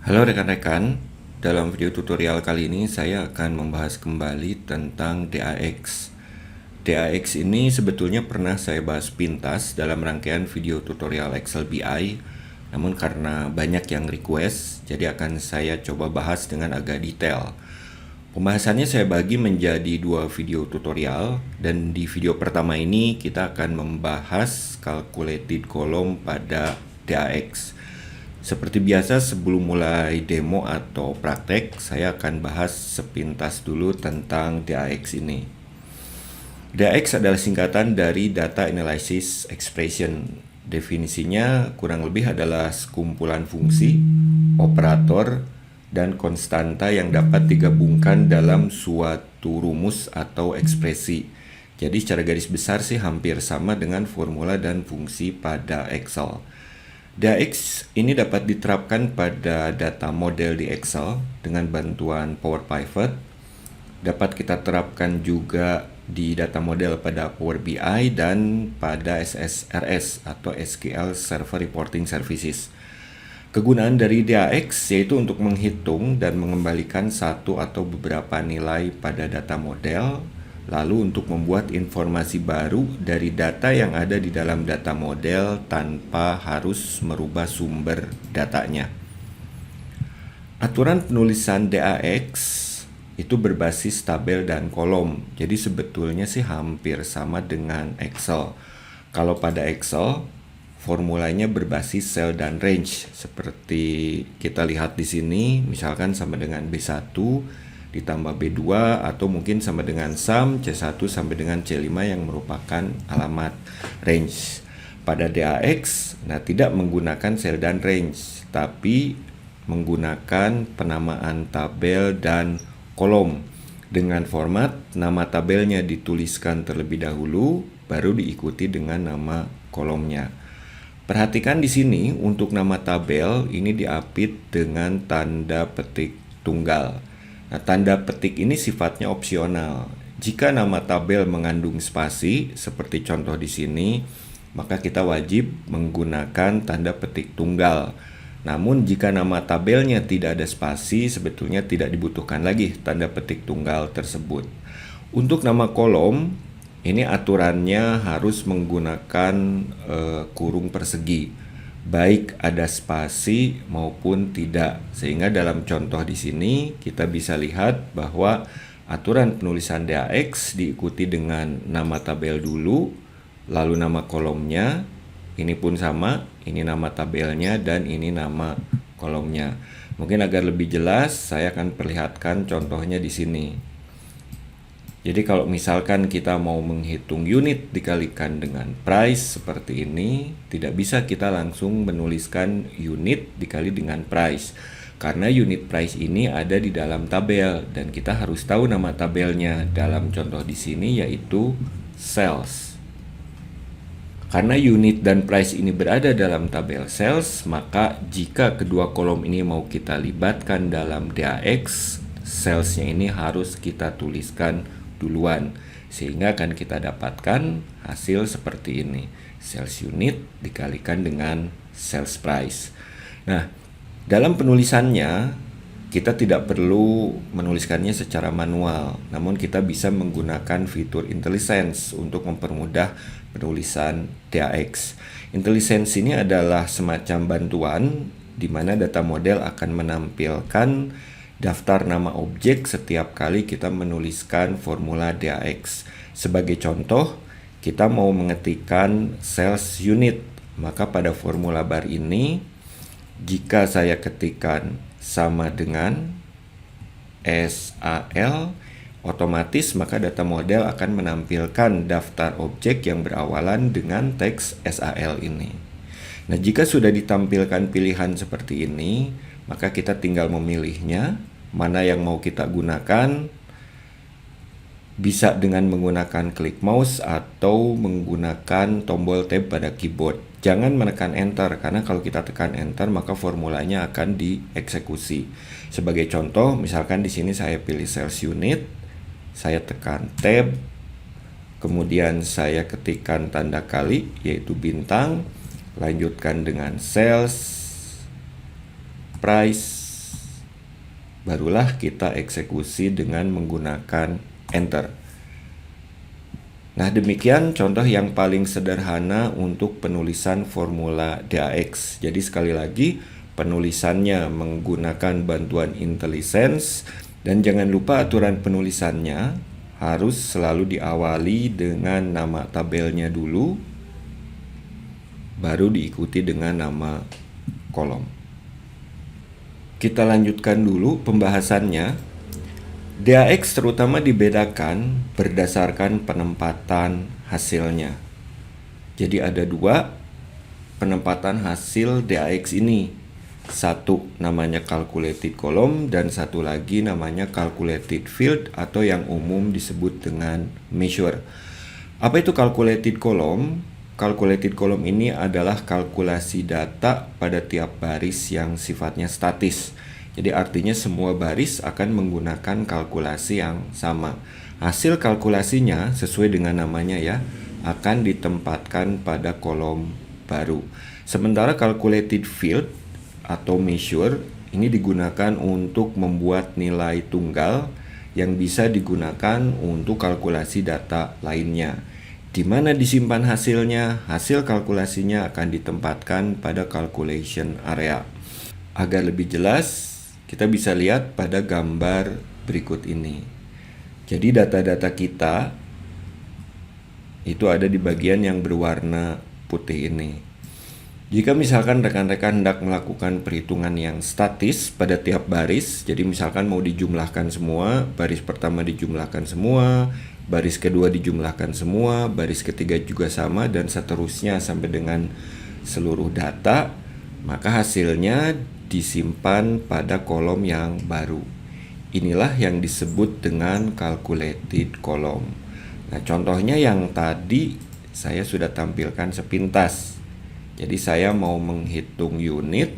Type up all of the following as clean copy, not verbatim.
Halo rekan-rekan, dalam video tutorial kali ini saya akan membahas kembali tentang DAX. DAX ini sebetulnya pernah saya bahas pintas dalam rangkaian video tutorial Excel BI, namun karena banyak yang request, jadi akan saya coba bahas dengan agak detail. Pembahasannya saya bagi menjadi dua video tutorial, dan di video pertama ini kita akan membahas calculated column pada DAX. Seperti biasa, sebelum mulai demo atau praktek, saya akan bahas sepintas dulu tentang DAX ini. DAX adalah singkatan dari Data Analysis Expression. Definisinya kurang lebih adalah sekumpulan fungsi, operator, dan konstanta yang dapat digabungkan dalam suatu rumus atau ekspresi. Jadi secara garis besar sih hampir sama dengan formula dan fungsi pada Excel. DAX ini dapat diterapkan pada data model di Excel dengan bantuan Power Pivot. Dapat kita terapkan juga di data model pada Power BI dan pada SSRS atau SQL Server Reporting Services. Kegunaan dari DAX yaitu untuk menghitung dan mengembalikan satu atau beberapa nilai pada data model, lalu untuk membuat informasi baru dari data yang ada di dalam data model tanpa harus merubah sumber datanya. Aturan penulisan DAX itu berbasis tabel dan kolom. Jadi sebetulnya sih hampir sama dengan Excel. Kalau pada Excel, formulanya berbasis cell dan range. Seperti kita lihat di sini, misalkan sama dengan B1 ditambah B2 atau mungkin sama dengan sum C1 sampai dengan C5 yang merupakan alamat range. Pada DAX, tidak menggunakan cell dan range, tapi menggunakan penamaan tabel dan kolom dengan format nama tabelnya dituliskan terlebih dahulu, baru diikuti dengan nama kolomnya. Perhatikan di sini untuk nama tabel ini diapit dengan tanda petik tunggal. Nah, tanda petik ini sifatnya opsional. Jika nama tabel mengandung spasi, seperti contoh di sini, maka kita wajib menggunakan tanda petik tunggal. Namun jika nama tabelnya tidak ada spasi, sebetulnya tidak dibutuhkan lagi tanda petik tunggal tersebut. Untuk nama kolom, ini aturannya harus menggunakan kurung persegi, baik ada spasi maupun tidak. Sehingga dalam contoh di sini kita bisa lihat bahwa aturan penulisan DAX diikuti dengan nama tabel dulu, lalu nama kolomnya. Ini pun sama, ini nama tabelnya dan ini nama kolomnya. Mungkin agar lebih jelas, saya akan perlihatkan contohnya di sini. Jadi kalau misalkan kita mau menghitung unit dikalikan dengan price seperti ini, tidak bisa kita langsung menuliskan unit dikali dengan price. Karena unit price ini ada di dalam tabel dan kita harus tahu nama tabelnya. Dalam contoh di sini yaitu sales. Karena unit dan price ini berada dalam tabel sales, maka jika kedua kolom ini mau kita libatkan dalam DAX, salesnya ini harus kita tuliskan duluan, sehingga akan kita dapatkan hasil seperti ini. Sales unit dikalikan dengan sales price. Nah, dalam penulisannya kita tidak perlu menuliskannya secara manual, namun kita bisa menggunakan fitur IntelliSense untuk mempermudah penulisan DAX. IntelliSense ini adalah semacam bantuan di mana data model akan menampilkan daftar nama objek setiap kali kita menuliskan formula DAX. Sebagai contoh, kita mau mengetikkan sales unit, maka pada formula bar ini, jika saya ketikkan sama dengan SAL, otomatis maka data model akan menampilkan daftar objek yang berawalan dengan teks SAL ini. Nah, jika sudah ditampilkan pilihan seperti ini, maka kita tinggal memilihnya, mana yang mau kita gunakan. Bisa dengan menggunakan klik mouse atau menggunakan tombol tab pada keyboard. Jangan menekan enter, karena kalau kita tekan enter maka formulanya akan dieksekusi. Sebagai contoh, misalkan di sini saya pilih sales unit, saya tekan tab, kemudian saya ketikkan tanda kali yaitu bintang, lanjutkan dengan sales price, barulah kita eksekusi dengan menggunakan enter. Nah, demikian contoh yang paling sederhana untuk penulisan formula DAX. Jadi sekali lagi, penulisannya menggunakan bantuan IntelliSense, dan jangan lupa aturan penulisannya harus selalu diawali dengan nama tabelnya dulu, baru diikuti dengan nama kolom. Kita lanjutkan dulu pembahasannya. DAX terutama dibedakan berdasarkan penempatan hasilnya. Jadi ada dua penempatan hasil DAX ini. Satu namanya calculated column dan satu lagi namanya calculated field atau yang umum disebut dengan measure. Apa itu calculated column? Calculated column ini adalah kalkulasi data pada tiap baris yang sifatnya statis. Jadi artinya semua baris akan menggunakan kalkulasi yang sama. Hasil kalkulasinya sesuai dengan namanya ya, akan ditempatkan pada kolom baru. Sementara calculated field atau measure ini digunakan untuk membuat nilai tunggal yang bisa digunakan untuk kalkulasi data lainnya. Di mana disimpan hasilnya? Hasil kalkulasinya akan ditempatkan pada calculation area. Agar lebih jelas, kita bisa lihat pada gambar berikut ini. Jadi data-data kita itu ada di bagian yang berwarna putih ini. Jika misalkan rekan-rekan hendak melakukan perhitungan yang statis pada tiap baris, jadi misalkan mau dijumlahkan semua, baris pertama dijumlahkan semua, baris kedua dijumlahkan semua, baris ketiga juga sama, dan seterusnya sampai dengan seluruh data, maka hasilnya disimpan pada kolom yang baru. Inilah yang disebut dengan calculated column. Nah, contohnya yang tadi saya sudah tampilkan sepintas. Jadi saya mau menghitung unit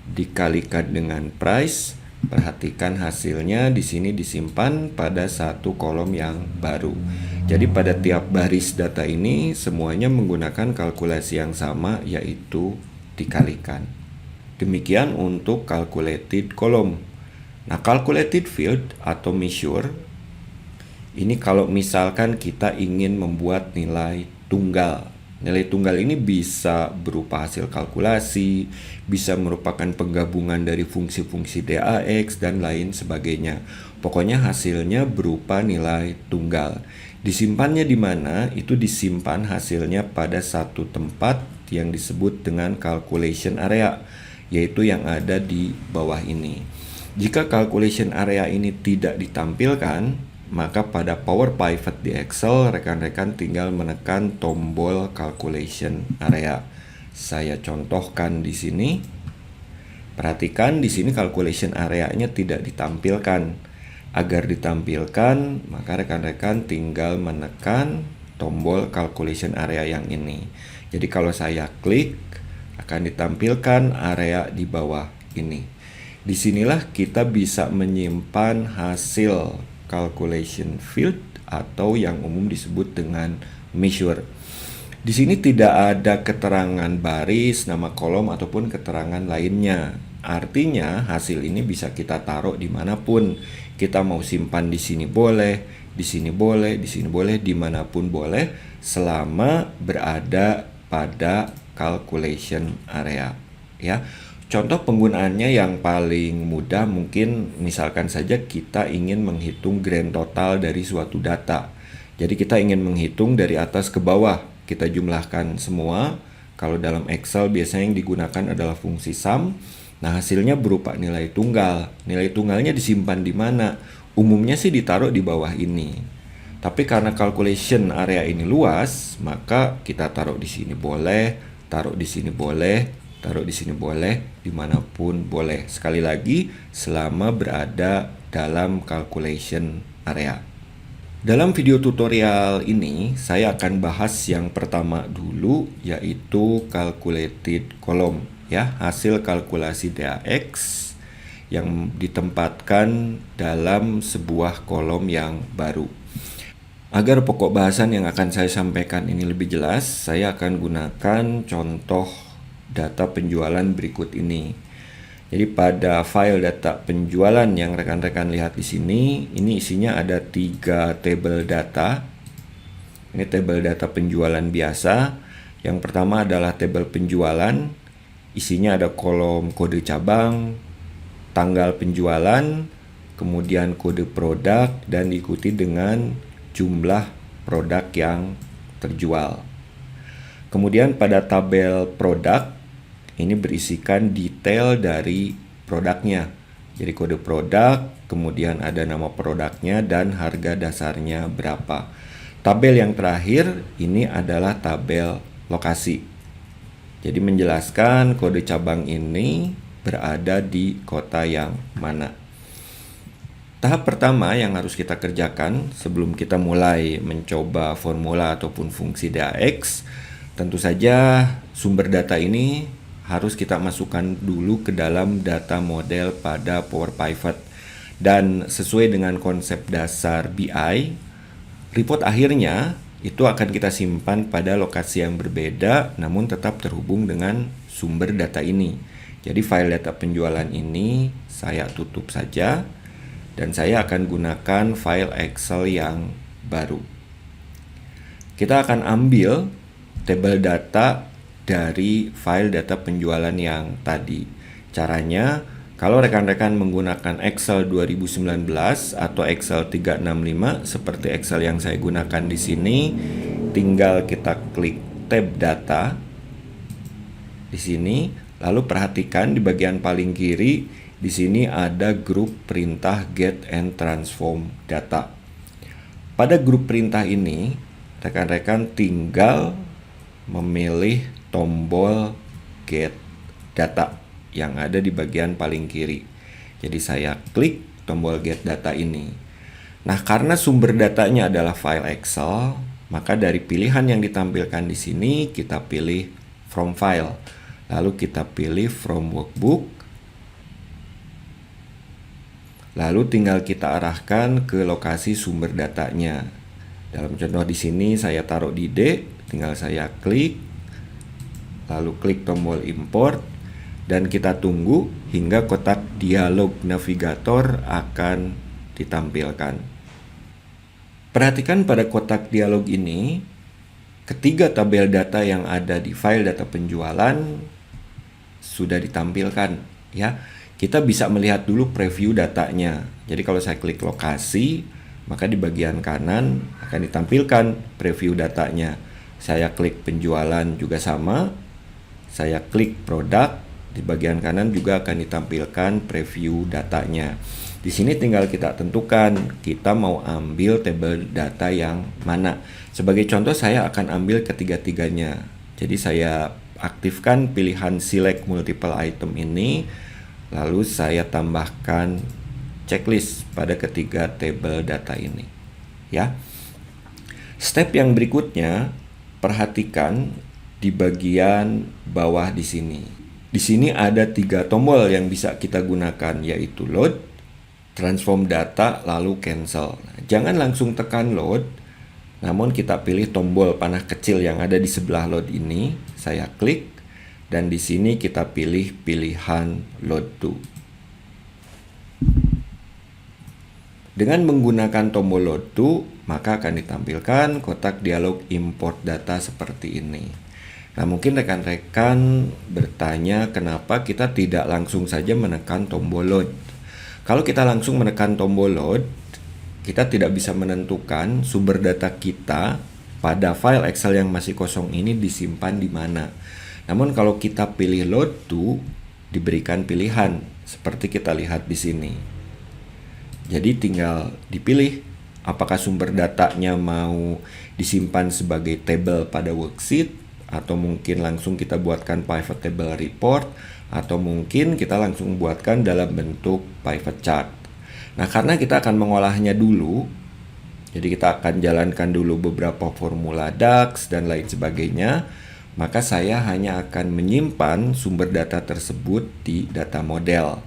dikalikan dengan price. Perhatikan hasilnya di sini disimpan pada satu kolom yang baru. Jadi pada tiap baris data ini semuanya menggunakan kalkulasi yang sama, yaitu dikalikan. Demikian untuk calculated column. Nah, calculated field atau measure ini kalau misalkan kita ingin membuat nilai tunggal. Nilai tunggal ini bisa berupa hasil kalkulasi, bisa merupakan penggabungan dari fungsi-fungsi DAX dan lain sebagainya. Pokoknya hasilnya berupa nilai tunggal. Disimpannya di mana? Itu disimpan hasilnya pada satu tempat yang disebut dengan calculation area, yaitu yang ada di bawah ini. Jika calculation area ini tidak ditampilkan, maka pada Power Pivot di Excel, rekan-rekan tinggal menekan tombol calculation area. Saya contohkan di sini. Perhatikan di sini calculation area-nya tidak ditampilkan. Agar ditampilkan, maka rekan-rekan tinggal menekan tombol calculation area yang ini. Jadi kalau saya klik, akan ditampilkan area di bawah ini. Disinilah kita bisa menyimpan hasil calculation field atau yang umum disebut dengan measure. Di sini tidak ada keterangan baris, nama kolom ataupun keterangan lainnya. Artinya hasil ini bisa kita taruh dimanapun. Kita mau simpan di sini boleh, di sini boleh, di sini boleh, dimanapun boleh, selama berada pada calculation area. Ya. Contoh penggunaannya yang paling mudah mungkin misalkan saja kita ingin menghitung grand total dari suatu data. Jadi kita ingin menghitung dari atas ke bawah, kita jumlahkan semua. Kalau dalam Excel biasanya yang digunakan adalah fungsi sum. Nah, hasilnya berupa nilai tunggal. Nilai tunggalnya disimpan di mana? Umumnya sih ditaruh di bawah ini. Tapi karena calculation area ini luas, maka kita taruh di sini boleh, taruh di sini boleh, taruh di sini boleh, dimanapun boleh. Sekali lagi, selama berada dalam calculation area. Dalam video tutorial ini, saya akan bahas yang pertama dulu, yaitu calculated column. Ya, hasil kalkulasi DAX yang ditempatkan dalam sebuah kolom yang baru. Agar pokok bahasan yang akan saya sampaikan ini lebih jelas, saya akan gunakan contoh data penjualan berikut ini. Jadi pada file data penjualan yang rekan-rekan lihat di sini, ini isinya ada 3 tabel data. Ini tabel data penjualan biasa. Yang pertama adalah tabel penjualan. Isinya ada kolom kode cabang, tanggal penjualan, kemudian kode produk, dan diikuti dengan jumlah produk yang terjual. Kemudian pada tabel produk, ini berisikan detail dari produknya. Jadi kode produk, kemudian ada nama produknya dan harga dasarnya berapa. Tabel yang terakhir ini adalah tabel lokasi. Jadi menjelaskan kode cabang ini berada di kota yang mana. Tahap pertama yang harus kita kerjakan sebelum kita mulai mencoba formula ataupun fungsi DAX, tentu saja sumber data ini harus kita masukkan dulu ke dalam data model pada Power Pivot. Dan sesuai dengan konsep dasar BI, report akhirnya itu akan kita simpan pada lokasi yang berbeda namun tetap terhubung dengan sumber data ini. Jadi file data penjualan ini saya tutup saja dan saya akan gunakan file Excel yang baru. Kita akan ambil tabel data dari file data penjualan yang tadi. Caranya, kalau rekan-rekan menggunakan Excel 2019 atau Excel 365 seperti Excel yang saya gunakan di sini, tinggal kita klik tab data di sini, lalu perhatikan di bagian paling kiri di sini ada grup perintah get and transform data. Pada grup perintah ini, rekan-rekan tinggal memilih tombol get data yang ada di bagian paling kiri. Jadi saya klik tombol get data ini. Nah, karena sumber datanya adalah file Excel, maka dari pilihan yang ditampilkan di sini kita pilih from file. Lalu kita pilih from workbook. Lalu tinggal kita arahkan ke lokasi sumber datanya. Dalam contoh di sini saya taruh di D, tinggal saya klik. Lalu klik tombol import dan kita tunggu hingga kotak dialog navigator akan ditampilkan. Perhatikan pada kotak dialog ini, ketiga tabel data yang ada di file data penjualan sudah ditampilkan ya. Kita bisa melihat dulu preview datanya. Jadi kalau saya klik lokasi, maka di bagian kanan akan ditampilkan preview datanya. Saya klik penjualan juga sama. Saya klik produk, di bagian kanan juga akan ditampilkan preview datanya. Di sini tinggal kita tentukan kita mau ambil tabel data yang mana. Sebagai contoh saya akan ambil ketiga-tiganya. Jadi saya aktifkan pilihan select multiple item ini, lalu saya tambahkan checklist pada ketiga tabel data ini. Ya. Step yang berikutnya, perhatikan di bagian bawah di sini. Di sini ada 3 tombol yang bisa kita gunakan, yaitu load, transform data, lalu cancel. Jangan langsung tekan load, namun kita pilih tombol panah kecil yang ada di sebelah load ini. Saya klik dan di sini kita pilih pilihan load to. Dengan menggunakan tombol load to, maka akan ditampilkan kotak dialog import data seperti ini. Nah, mungkin rekan-rekan bertanya kenapa kita tidak langsung saja menekan tombol load. Kalau kita langsung menekan tombol load, kita tidak bisa menentukan sumber data kita pada file Excel yang masih kosong ini disimpan di mana. Namun kalau kita pilih load to, diberikan pilihan seperti kita lihat di sini. Jadi tinggal dipilih apakah sumber datanya mau disimpan sebagai table pada worksheet, atau mungkin langsung kita buatkan pivot table report, atau mungkin kita langsung buatkan dalam bentuk pivot chart. Nah, karena kita akan mengolahnya dulu, jadi kita akan jalankan dulu beberapa formula DAX dan lain sebagainya, maka saya hanya akan menyimpan sumber data tersebut di data model.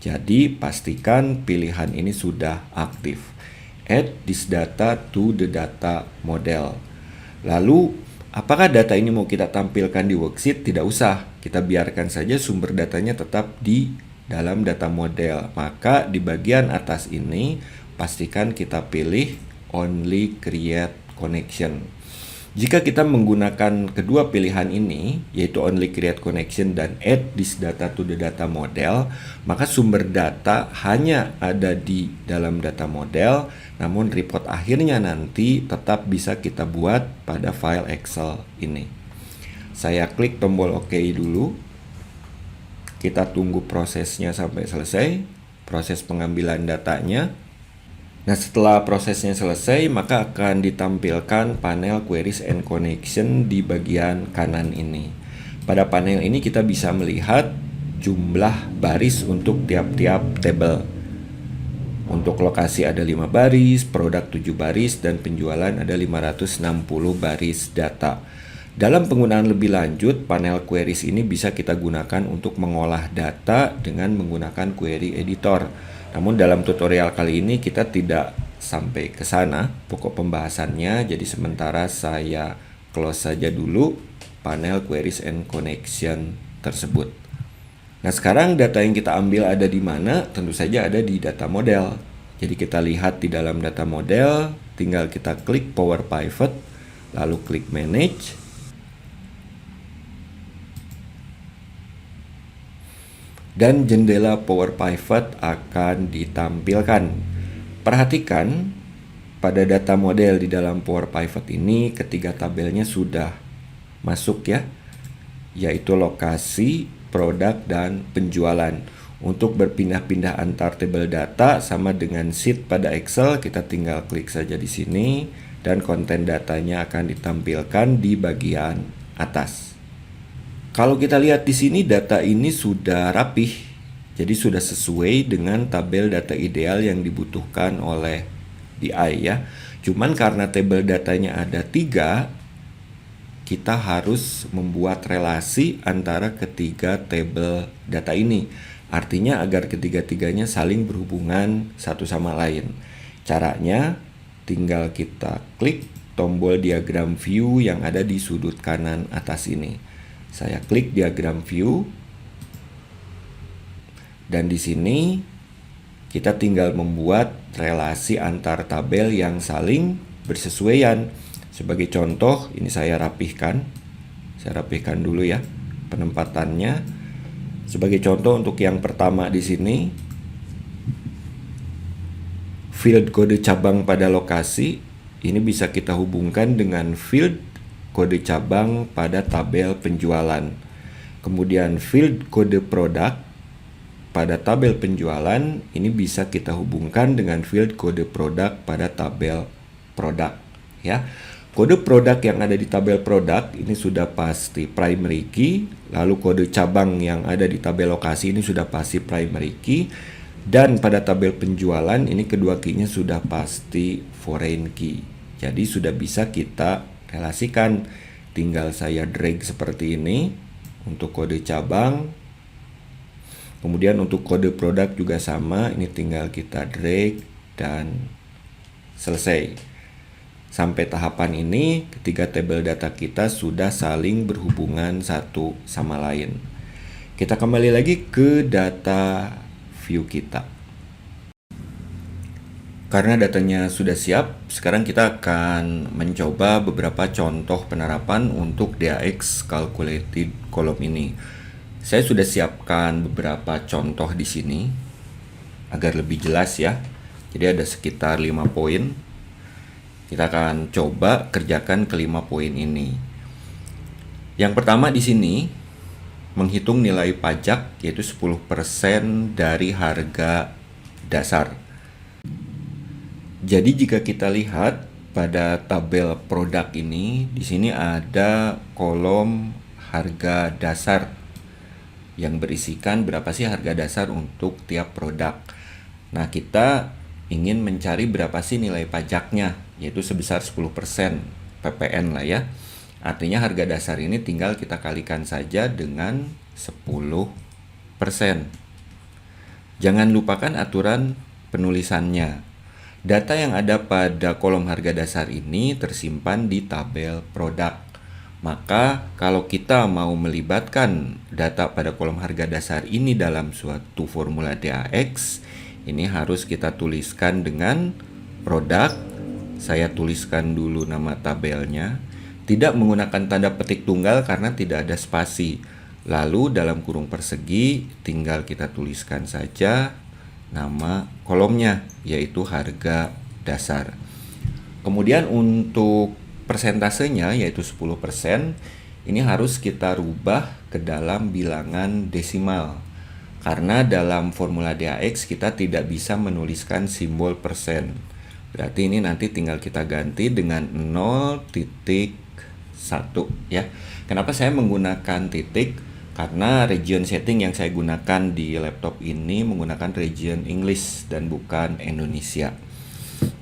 Jadi pastikan pilihan ini sudah aktif. Add this data to the data model. Lalu Apakah data ini mau kita tampilkan di worksheet? Tidak usah. Kita biarkan saja sumber datanya tetap di dalam data model. Maka di bagian atas ini pastikan kita pilih only create connection. Jika kita menggunakan kedua pilihan ini, yaitu only create connection dan add this data to the data model, maka sumber data hanya ada di dalam data model, namun report akhirnya nanti tetap bisa kita buat pada file Excel ini. Saya klik tombol OK dulu. Kita tunggu prosesnya sampai selesai, proses pengambilan datanya. Nah, setelah prosesnya selesai, maka akan ditampilkan panel Queries and Connection di bagian kanan ini. Pada panel ini kita bisa melihat jumlah baris untuk tiap-tiap tabel. Untuk lokasi ada 5 baris, produk 7 baris, dan penjualan ada 560 baris data. Dalam penggunaan lebih lanjut, panel queries ini bisa kita gunakan untuk mengolah data dengan menggunakan query editor. Namun dalam tutorial kali ini kita tidak sampai ke sana pokok pembahasannya, jadi sementara saya close saja dulu panel Queries and Connection tersebut. Nah, sekarang data yang kita ambil ada di mana? Tentu saja ada di data model. Jadi kita lihat di dalam data model, tinggal kita klik Power Pivot, lalu klik Manage. Dan jendela Power Pivot akan ditampilkan. Perhatikan pada data model di dalam Power Pivot ini ketiga tabelnya sudah masuk ya, yaitu lokasi, produk, dan penjualan. Untuk berpindah-pindah antar tabel data sama dengan sheet pada Excel, kita tinggal klik saja di sini dan konten datanya akan ditampilkan di bagian atas. Kalau kita lihat di sini data ini sudah rapih, jadi sudah sesuai dengan tabel data ideal yang dibutuhkan oleh BI ya. Cuman karena tabel datanya ada 3, kita harus membuat relasi antara ketiga tabel data ini. Artinya agar ketiga-tiganya saling berhubungan satu sama lain. Caranya tinggal kita klik tombol diagram view yang ada di sudut kanan atas ini. Saya klik diagram view, dan di sini kita tinggal membuat relasi antar tabel yang saling bersesuaian. Sebagai contoh, ini saya rapihkan dulu ya penempatannya. Sebagai contoh untuk yang pertama di sini, field kode cabang pada lokasi ini bisa kita hubungkan dengan field kode cabang pada tabel penjualan. Kemudian field kode produk pada tabel penjualan ini bisa kita hubungkan dengan field kode produk pada tabel produk ya. Kode produk yang ada di tabel produk ini sudah pasti primary key, lalu kode cabang yang ada di tabel lokasi ini sudah pasti primary key, dan pada tabel penjualan ini kedua key-nya sudah pasti foreign key. Jadi sudah bisa kita relasikan. Tinggal saya drag seperti ini untuk kode cabang. Kemudian untuk kode produk juga sama, ini tinggal kita drag dan selesai. Sampai tahapan ini ketiga tabel data kita sudah saling berhubungan satu sama lain. Kita kembali lagi ke data view kita. Karena datanya sudah siap, sekarang kita akan mencoba beberapa contoh penerapan untuk DAX calculated column ini. Saya sudah siapkan beberapa contoh di sini agar lebih jelas ya. Jadi ada sekitar 5 poin. Kita akan coba kerjakan ke 5 poin ini. Yang pertama di sini menghitung nilai pajak yaitu 10% dari harga dasar. Jadi jika kita lihat pada tabel produk ini, di sini ada kolom harga dasar yang berisikan berapa sih harga dasar untuk tiap produk. Nah, kita ingin mencari berapa sih nilai pajaknya, yaitu sebesar 10% PPN lah ya. Artinya harga dasar ini tinggal kita kalikan saja dengan 10%. Jangan lupakan aturan penulisannya. Data yang ada pada kolom harga dasar ini tersimpan di tabel produk. Maka kalau kita mau melibatkan data pada kolom harga dasar ini dalam suatu formula DAX, ini harus kita tuliskan dengan produk. Saya tuliskan dulu nama tabelnya, tidak menggunakan tanda petik tunggal karena tidak ada spasi. Lalu dalam kurung persegi tinggal kita tuliskan saja nama kolomnya, yaitu harga dasar. Kemudian untuk persentasenya yaitu 10%, ini harus kita rubah ke dalam bilangan desimal. Karena dalam formula DAX kita tidak bisa menuliskan simbol persen. Berarti ini nanti tinggal kita ganti dengan 0,1 ya. Kenapa saya menggunakan titik? Karena region setting yang saya gunakan di laptop ini menggunakan region English dan bukan Indonesia.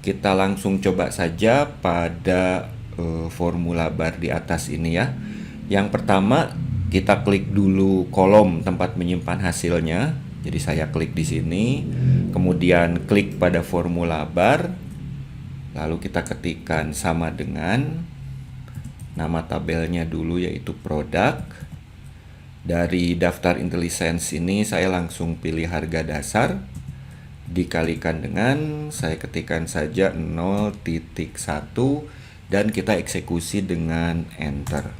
Kita langsung coba saja pada formula bar di atas ini ya. Yang pertama kita klik dulu kolom tempat menyimpan hasilnya. Jadi saya klik di sini, kemudian klik pada formula bar, lalu kita ketikkan sama dengan nama tabelnya dulu yaitu produk. Dari daftar IntelliSense ini saya langsung pilih harga dasar, dikalikan dengan, saya ketikkan saja 0,1 dan kita eksekusi dengan enter.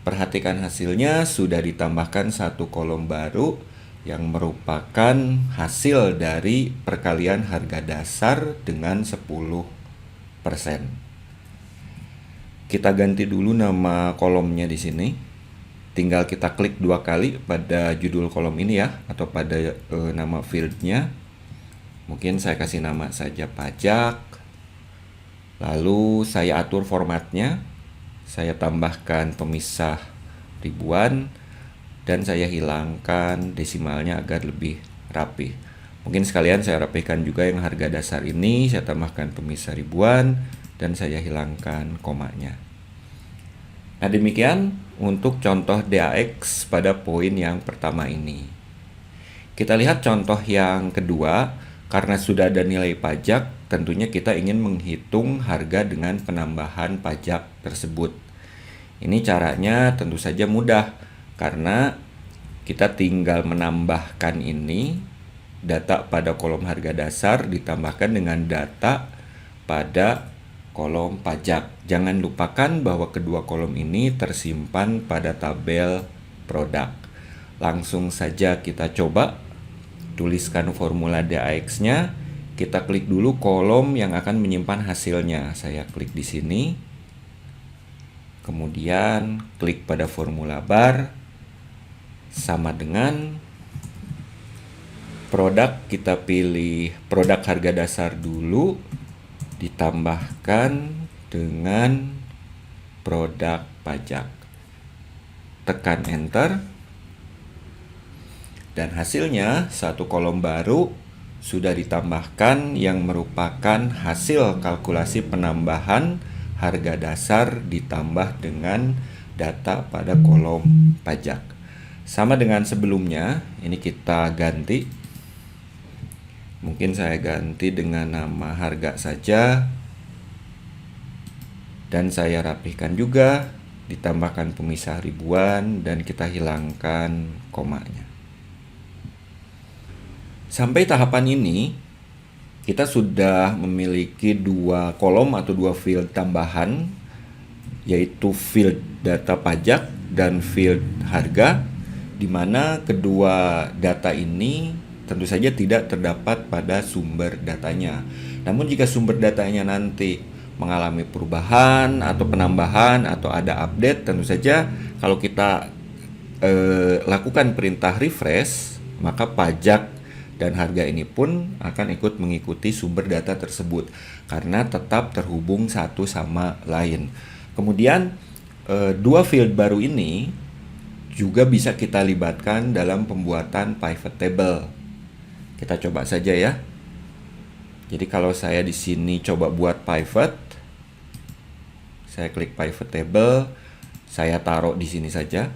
Perhatikan hasilnya sudah ditambahkan satu kolom baru yang merupakan hasil dari perkalian harga dasar dengan 10%. Kita ganti dulu nama kolomnya di sini. Tinggal kita klik 2 kali pada judul kolom ini ya, atau pada nama fieldnya. Mungkin saya kasih nama saja pajak. Lalu saya atur formatnya, saya tambahkan pemisah ribuan, dan saya hilangkan desimalnya agar lebih rapi. Mungkin sekalian saya rapihkan juga yang harga dasar ini, saya tambahkan pemisah ribuan, dan saya hilangkan komanya. Nah demikian untuk contoh DAX pada poin yang pertama ini. Kita lihat contoh yang kedua. Karena sudah ada nilai pajak, tentunya kita ingin menghitung harga dengan penambahan pajak tersebut. Ini caranya tentu saja mudah, karena kita tinggal menambahkan ini, data pada kolom harga dasar ditambahkan dengan data pada kolom pajak. Jangan lupakan bahwa kedua kolom ini tersimpan pada tabel produk. Langsung saja kita coba. Tuliskan formula DAX-nya, kita klik dulu kolom yang akan menyimpan hasilnya. Saya klik di sini. Kemudian klik pada formula bar sama dengan produk, kita pilih produk harga dasar dulu ditambahkan dengan produk pajak. Tekan enter. Dan hasilnya satu kolom baru sudah ditambahkan yang merupakan hasil kalkulasi penambahan harga dasar ditambah dengan data pada kolom pajak. Sama dengan sebelumnya, ini kita ganti. Mungkin saya ganti dengan nama harga saja. Dan saya rapihkan juga, ditambahkan pemisah ribuan dan kita hilangkan komanya. Sampai tahapan ini, kita sudah memiliki dua kolom atau dua field tambahan, yaitu field data pajak dan field harga, di mana kedua data ini tentu saja tidak terdapat pada sumber datanya. Namun jika sumber datanya nanti mengalami perubahan atau penambahan atau ada update, tentu saja kalau kita lakukan perintah refresh, maka pajak dan harga ini pun akan ikut mengikuti sumber data tersebut karena tetap terhubung satu sama lain. Kemudian dua field baru ini juga bisa kita libatkan dalam pembuatan pivot table. Kita coba saja ya. Jadi kalau saya di sini coba buat pivot, saya klik pivot table, saya taruh di sini saja.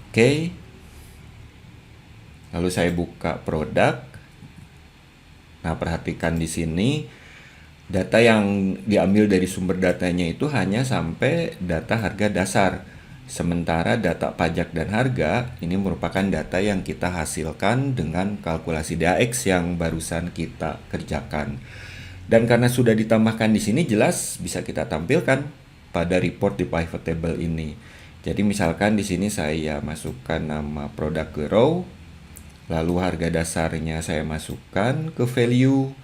Oke. Lalu saya buka produk. Nah, perhatikan di sini Data yang diambil dari sumber datanya itu hanya sampai data harga dasar. Sementara data pajak dan harga ini merupakan data yang kita hasilkan dengan kalkulasi DAX yang barusan kita kerjakan. Dan karena sudah ditambahkan di sini, jelas bisa kita tampilkan pada report di pivot table ini. Jadi misalkan di sini saya masukkan nama produk ke row, lalu harga dasarnya saya masukkan ke value,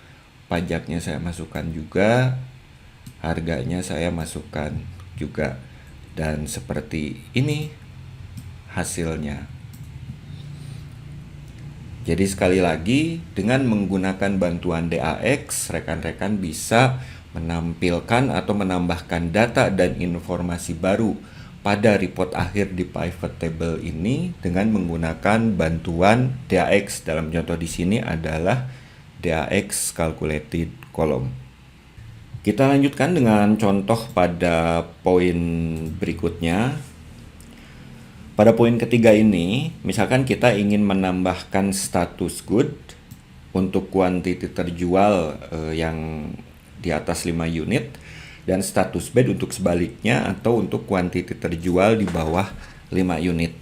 pajaknya saya masukkan juga, harganya saya masukkan juga, dan seperti ini hasilnya. Jadi sekali lagi, dengan menggunakan bantuan DAX, rekan-rekan bisa menampilkan atau menambahkan data dan informasi baru pada report akhir di pivot table ini dengan menggunakan bantuan DAX. Dalam contoh di sini adalah DAX calculated column. Kita lanjutkan dengan contoh pada poin berikutnya. Pada poin ketiga ini, misalkan kita ingin menambahkan status good untuk kuantiti terjual yang di atas 5 unit dan status bad untuk sebaliknya atau untuk kuantiti terjual di bawah 5 unit.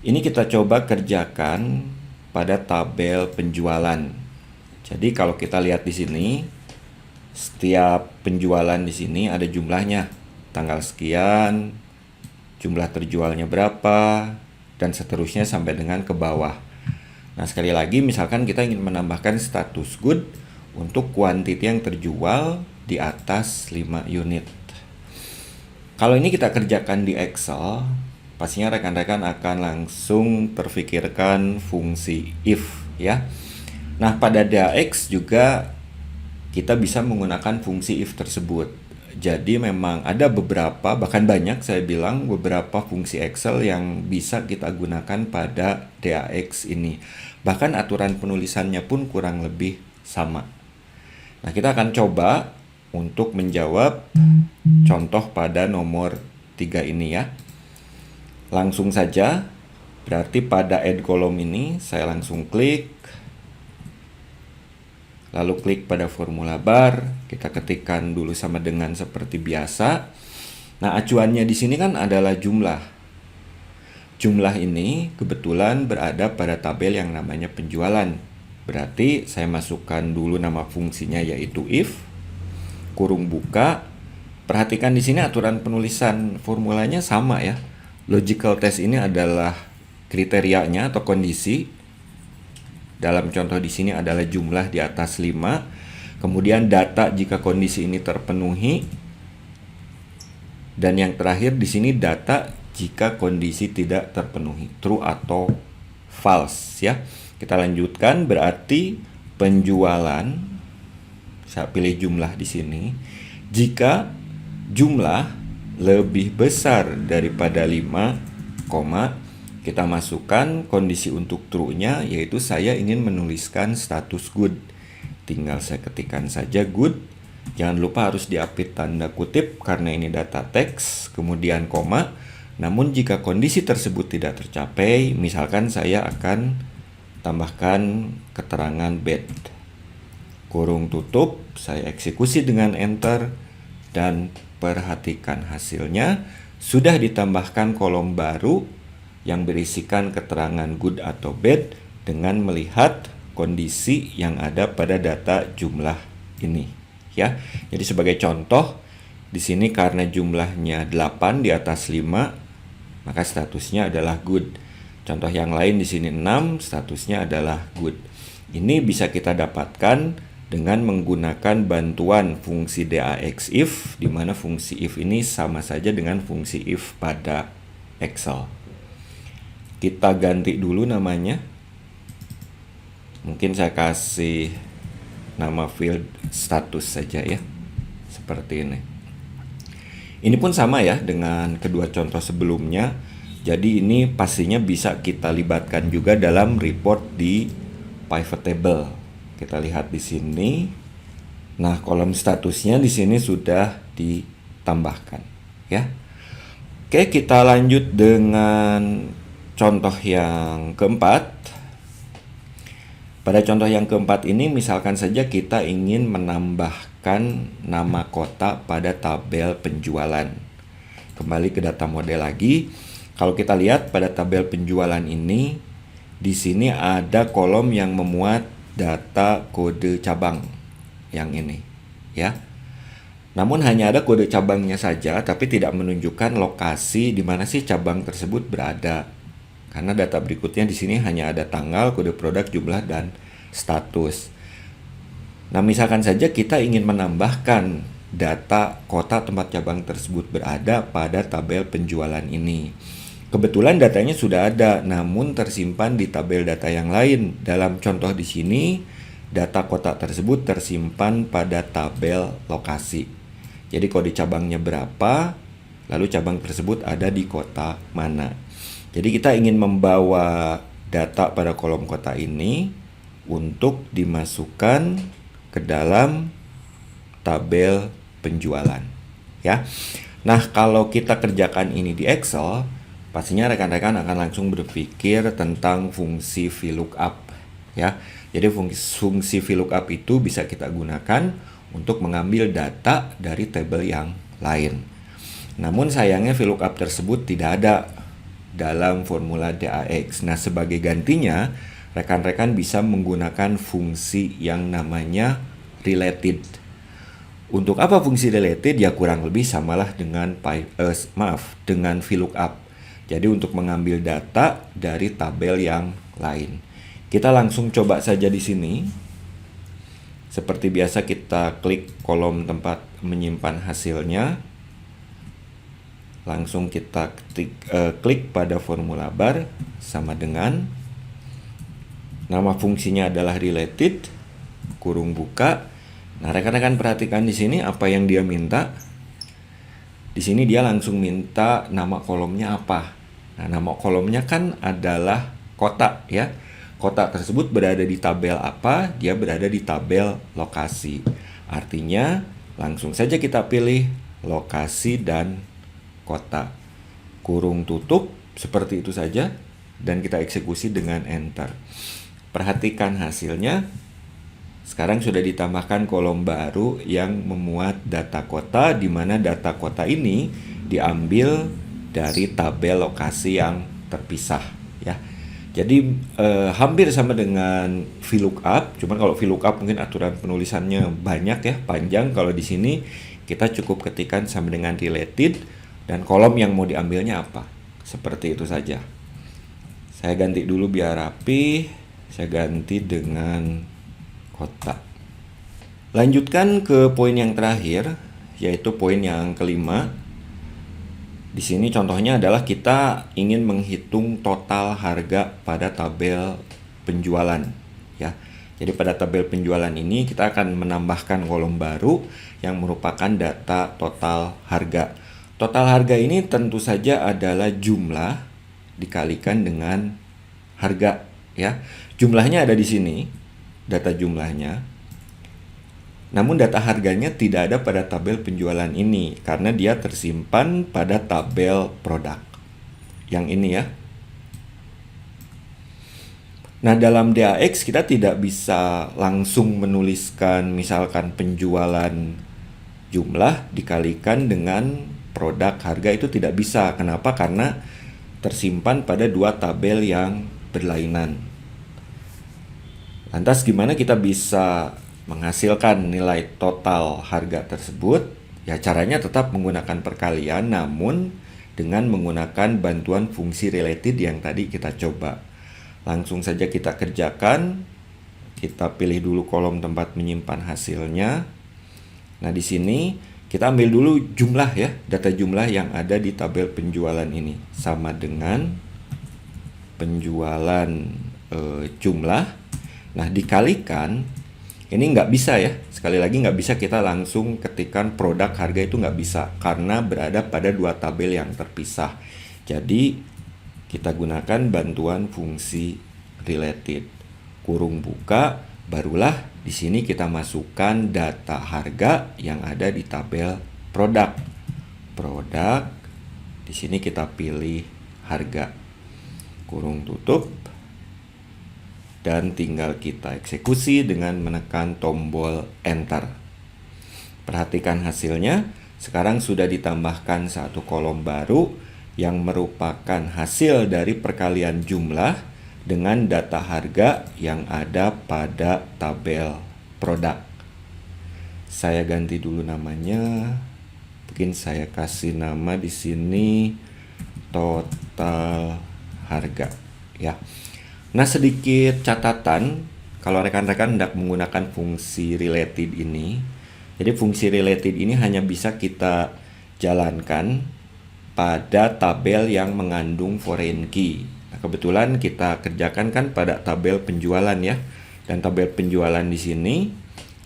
Ini kita coba kerjakan pada tabel penjualan. Jadi kalau kita lihat di sini, setiap penjualan di sini ada jumlahnya, tanggal sekian, jumlah terjualnya berapa, dan seterusnya sampai dengan ke bawah. Nah, sekali lagi misalkan kita ingin menambahkan status good untuk kuantiti yang terjual di atas 5 unit. Kalau ini kita kerjakan di Excel, pastinya rekan-rekan akan langsung terfikirkan fungsi if, ya. Nah, pada DAX juga kita bisa menggunakan fungsi if tersebut. Jadi memang ada beberapa, bahkan banyak saya bilang, beberapa fungsi Excel yang bisa kita gunakan pada DAX ini. Bahkan aturan penulisannya pun kurang lebih sama. Nah, kita akan coba untuk menjawab contoh pada nomor 3 ini ya. Langsung saja, berarti pada add column ini saya langsung klik. Lalu klik pada formula bar, kita ketikkan dulu sama dengan seperti biasa. Nah, acuannya di sini kan adalah jumlah. Jumlah ini kebetulan berada pada tabel yang namanya penjualan. Berarti saya masukkan dulu nama fungsinya yaitu if, kurung buka. Perhatikan di sini aturan penulisan formulanya sama ya. Logical test ini adalah kriterianya atau kondisi. Dalam contoh di sini adalah jumlah di atas 5. Kemudian data jika kondisi ini terpenuhi. Dan yang terakhir di sini data jika kondisi tidak terpenuhi, true atau false ya. Kita lanjutkan, berarti penjualan, saya pilih jumlah di sini. Jika jumlah lebih besar daripada 5, kita masukkan kondisi untuk true-nya, yaitu saya ingin menuliskan status good. Tinggal saya ketikkan saja good. Jangan lupa harus diapit tanda kutip karena ini data teks, kemudian koma. Namun jika kondisi tersebut tidak tercapai, misalkan saya akan tambahkan keterangan bad. Kurung tutup, saya eksekusi dengan enter, dan perhatikan hasilnya sudah ditambahkan kolom baru yang berisikan keterangan good atau bad dengan melihat kondisi yang ada pada data jumlah ini ya. Jadi sebagai contoh di sini karena jumlahnya 8 di atas 5, maka statusnya adalah good. Contoh yang lain di sini 6, statusnya adalah good. Ini bisa kita dapatkan dengan menggunakan bantuan fungsi DAX if, di mana fungsi if ini sama saja dengan fungsi if pada Excel. Kita ganti dulu namanya. Mungkin saya kasih nama field status saja ya. Seperti ini. Ini pun sama ya dengan kedua contoh sebelumnya. Jadi ini pastinya bisa kita libatkan juga dalam report di pivot table. Kita lihat di sini. Nah, kolom statusnya di sini sudah ditambahkan ya. Oke, kita lanjut dengan contoh yang keempat. Pada contoh yang keempat ini misalkan saja kita ingin menambahkan menambahkan nama kota pada tabel penjualan. Kembali ke data model lagi. Kalau kita lihat pada tabel penjualan ini, di sini ada kolom yang memuat data kode cabang yang ini, ya. Namun hanya ada kode cabangnya saja, tapi tidak menunjukkan lokasi di mana sih cabang tersebut berada. Karena data berikutnya di sini hanya ada tanggal, kode produk, jumlah, dan status. Nah, misalkan saja kita ingin menambahkan data kota tempat cabang tersebut berada pada tabel penjualan ini. Kebetulan datanya sudah ada, namun tersimpan di tabel data yang lain. Dalam contoh di sini, data kota tersebut tersimpan pada tabel lokasi. Jadi kode cabangnya berapa, lalu cabang tersebut ada di kota mana. Jadi kita ingin membawa data pada kolom kota ini untuk dimasukkan ke dalam tabel penjualan, ya. Nah, kalau kita kerjakan ini di Excel, pastinya rekan-rekan akan langsung berpikir tentang fungsi VLOOKUP, ya. Jadi fungsi VLOOKUP itu bisa kita gunakan untuk mengambil data dari tabel yang lain. Namun sayangnya VLOOKUP tersebut tidak ada dalam formula DAX. Nah, sebagai gantinya, rekan-rekan bisa menggunakan fungsi yang namanya related. Untuk apa fungsi related? Ya kurang lebih samalah dengan dengan VLOOKUP. Jadi untuk mengambil data dari tabel yang lain. Kita langsung coba saja di sini. Seperti biasa kita klik kolom tempat menyimpan hasilnya. Langsung kita klik pada formula bar sama dengan nama fungsinya adalah related, kurung buka. Nah, rekan-rekan perhatikan di sini apa yang dia minta. Di sini dia langsung minta nama kolomnya apa. Nah, nama kolomnya kan adalah kota, ya. Kota tersebut berada di tabel apa? Dia berada di tabel lokasi. Artinya, langsung saja kita pilih lokasi dan kota. Kurung tutup, seperti itu saja. Dan kita eksekusi dengan enter. Perhatikan hasilnya. Sekarang sudah ditambahkan kolom baru yang memuat data kota, di mana data kota ini diambil dari tabel lokasi yang terpisah, ya. Jadi hampir sama dengan VLOOKUP, cuman kalau VLOOKUP mungkin aturan penulisannya banyak, ya, panjang. Kalau di sini kita cukup ketikkan sama dengan related dan kolom yang mau diambilnya apa. Seperti itu saja. Saya ganti dulu biar rapi. Saya ganti dengan kota. Lanjutkan ke poin yang terakhir, yaitu poin yang kelima. Di sini contohnya adalah kita ingin menghitung total harga pada tabel penjualan, ya. Jadi pada tabel penjualan ini kita akan menambahkan kolom baru yang merupakan data total harga. Total harga ini tentu saja adalah jumlah dikalikan dengan harga, ya. Jumlahnya ada di sini, data jumlahnya. Namun data harganya tidak ada pada tabel penjualan ini karena dia tersimpan pada tabel produk. Yang ini, ya. Nah, dalam DAX kita tidak bisa langsung menuliskan misalkan penjualan jumlah dikalikan dengan produk harga, itu tidak bisa. Kenapa? Karena tersimpan pada dua tabel yang berlainan. Lantas gimana kita bisa menghasilkan nilai total harga tersebut? Ya, caranya tetap menggunakan perkalian, namun dengan menggunakan bantuan fungsi related yang tadi kita coba. Langsung saja kita kerjakan. Kita pilih dulu kolom tempat menyimpan hasilnya. Nah, di sini kita ambil dulu jumlah, ya, data jumlah yang ada di tabel penjualan ini sama dengan penjualan jumlah. Nah, dikalikan. Ini nggak bisa, ya. Sekali lagi nggak bisa kita langsung ketikkan produk harga, itu nggak bisa. Karena berada pada dua tabel yang terpisah. Jadi kita gunakan bantuan fungsi related. Kurung buka, barulah di sini kita masukkan data harga yang ada di tabel produk. Produk, di sini kita pilih harga. Kurung tutup. Dan tinggal kita eksekusi dengan menekan tombol enter. Perhatikan hasilnya, sekarang sudah ditambahkan satu kolom baru yang merupakan hasil dari perkalian jumlah dengan data harga yang ada pada tabel produk. Saya ganti dulu namanya. Mungkin saya kasih nama di sini total harga ya. Nah, sedikit catatan kalau rekan-rekan hendak menggunakan fungsi related ini. Jadi fungsi related ini hanya bisa kita jalankan pada tabel yang mengandung foreign key. Nah, kebetulan kita kerjakan kan pada tabel penjualan ya. Dan tabel penjualan di sini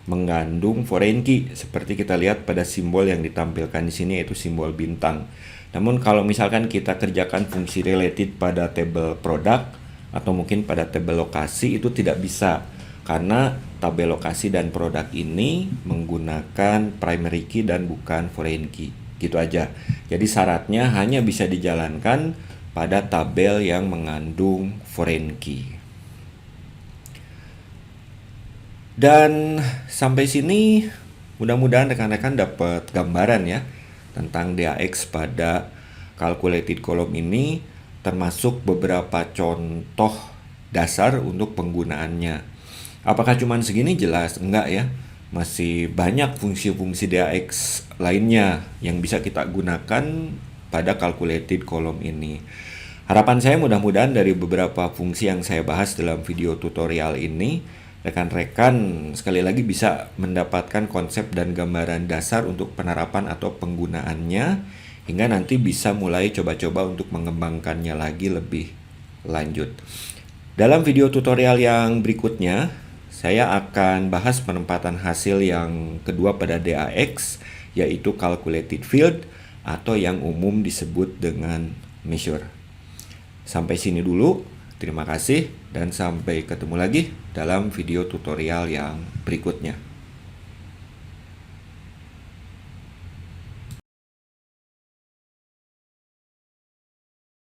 mengandung foreign key seperti kita lihat pada simbol yang ditampilkan di sini, yaitu simbol bintang. Namun kalau misalkan kita kerjakan fungsi related pada tabel produk atau mungkin pada tabel lokasi, itu tidak bisa karena tabel lokasi dan produk ini menggunakan primary key dan bukan foreign key. Gitu aja. Jadi syaratnya hanya bisa dijalankan pada tabel yang mengandung foreign key. Dan sampai sini mudah-mudahan rekan-rekan dapat gambaran ya tentang DAX pada calculated column ini, termasuk beberapa contoh dasar untuk penggunaannya. Apakah cuma segini? Jelas enggak ya. Masih banyak fungsi-fungsi DAX lainnya yang bisa kita gunakan pada calculated column ini. Harapan saya mudah-mudahan dari beberapa fungsi yang saya bahas dalam video tutorial ini, rekan-rekan sekali lagi bisa mendapatkan konsep dan gambaran dasar untuk penerapan atau penggunaannya, hingga nanti bisa mulai coba-coba untuk mengembangkannya lagi lebih lanjut. Dalam video tutorial yang berikutnya, saya akan bahas penempatan hasil yang kedua pada DAX, yaitu calculated field atau yang umum disebut dengan measure. Sampai sini dulu, terima kasih dan sampai ketemu lagi dalam video tutorial yang berikutnya.